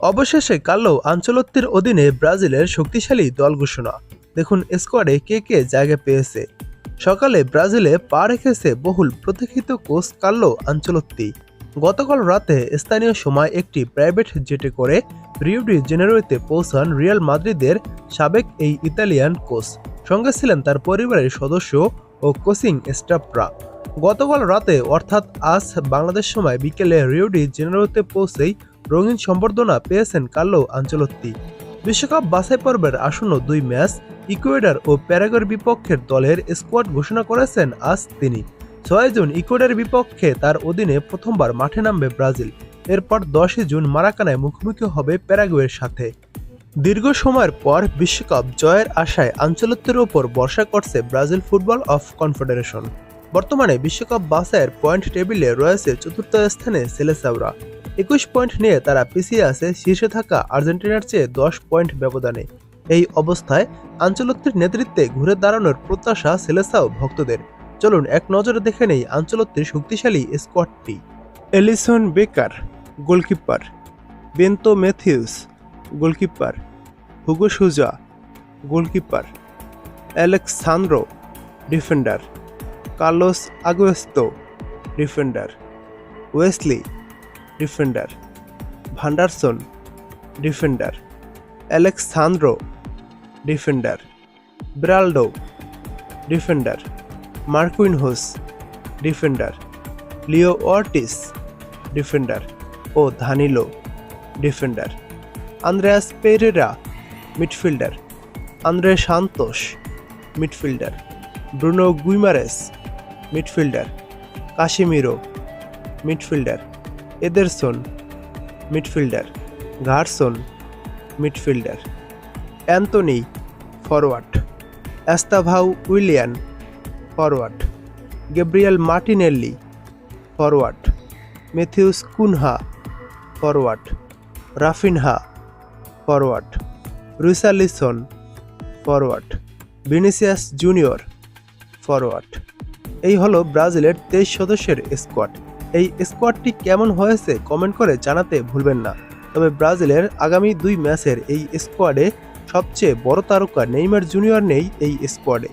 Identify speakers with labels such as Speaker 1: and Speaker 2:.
Speaker 1: অবশেষে কার্লো আনচেলত্তির অধীনে ব্রাজিলের শক্তিশালী দল ঘোষণা। দেখুন স্কোয়াডে কে কে জায়গা পেয়েছে। সকালে ব্রাজিলে পা রেখেছে বহুল প্রতীক্ষিত কোচ কার্লো আনচেলত্তি। গতকাল রাতে স্থানীয় সময় একটি প্রাইভেট জেটে করে রিও ডি জেনেরোতে পৌঁছান রিয়াল মাদ্রিদের সাবেক এই ইতালিয়ান কোচ। সঙ্গে ছিলেন তার পরিবারের সদস্য ও কোচিং স্টাফরা। গতকাল রাতে অর্থাৎ আজ বাংলাদেশ সময় বিকেলে রিও ডি জেনেরোতে পৌঁছেই রঙিন সম্বর্ধনা পেয়েছেন কার্লো আনচেলত্তি। বিশ্বকাপ বাছাই পর্বের আসন্ন দুই ম্যাচ ইকুয়েডর ও প্যারাগুয়ের বিপক্ষের দলের স্কোয়াড ঘোষণা করেছেন আজ তিনি। 6 জুন ইকুয়েডরের বিপক্ষে তার অধীনে প্রথমবার মাঠে নামবে ব্রাজিল। এরপর 10 জুন মারাকানায় মুখোমুখি হবে প্যারাগুয়ের সাথে। দীর্ঘ সময়ের পর বিশ্বকাপ জয়ের আশায় আনচেলত্তির ওপর ভরসা করছে ব্রাজিল ফুটবল অফ কনফেডারেশন। বর্তমানে বিশ্বকাপ বাছাইয়ের পয়েন্ট টেবিলে রয়েছে চতুর্থ স্থানে সেলেসাওরা। 21 পয়েন্ট নিয়ে তারা পিছিয়ে আছে শীর্ষে থাকা আর্জেন্টিনার চেয়ে 10 পয়েন্ট ব্যবধানে। এই অবস্থায় আনচেলত্তির নেতৃত্বে ঘুরে দাঁড়ানোর প্রত্যাশা সেলেসাও ভক্তদের। চলুন এক নজরে দেখে নেই আনচেলত্তির শক্তিশালী স্কোয়াডটি। Alisson Becker goalkeeper, Bento Matheus goalkeeper, Hugo Souza goalkeeper, Alexsandro defender, Carlos Augusto defender, Wesley defender, Vanderson defender, Alexsandro defender, Beraldo defender, Marquinhos defender, Leo Ortiz defender ও Danilo defender, Andreas Pereira midfielder, Andre Santos midfielder, Bruno Guimaraes midfielder, Casemiro midfielder, Ederson midfielder, Gerson midfielder, Antony forward, Estevao Willian forward, Gabriel Martinelli forward, Matheus Cunha forward, Raphinha forward, Richarlison forward, Vinicius Junior forward. এই হলো ব্রাজিলের 23 সদস্যের squad. এই স্কোয়াডটি কেমন হয়েছে comment করে জানাতে ভুলবেন না। তবে ব্রাজিলের আগামী 2 ম্যাচের এই স্কোয়াডে সবচেয়ে বড় তারকা নেইমার জুনিয়র নেই এই স্কোয়াডে।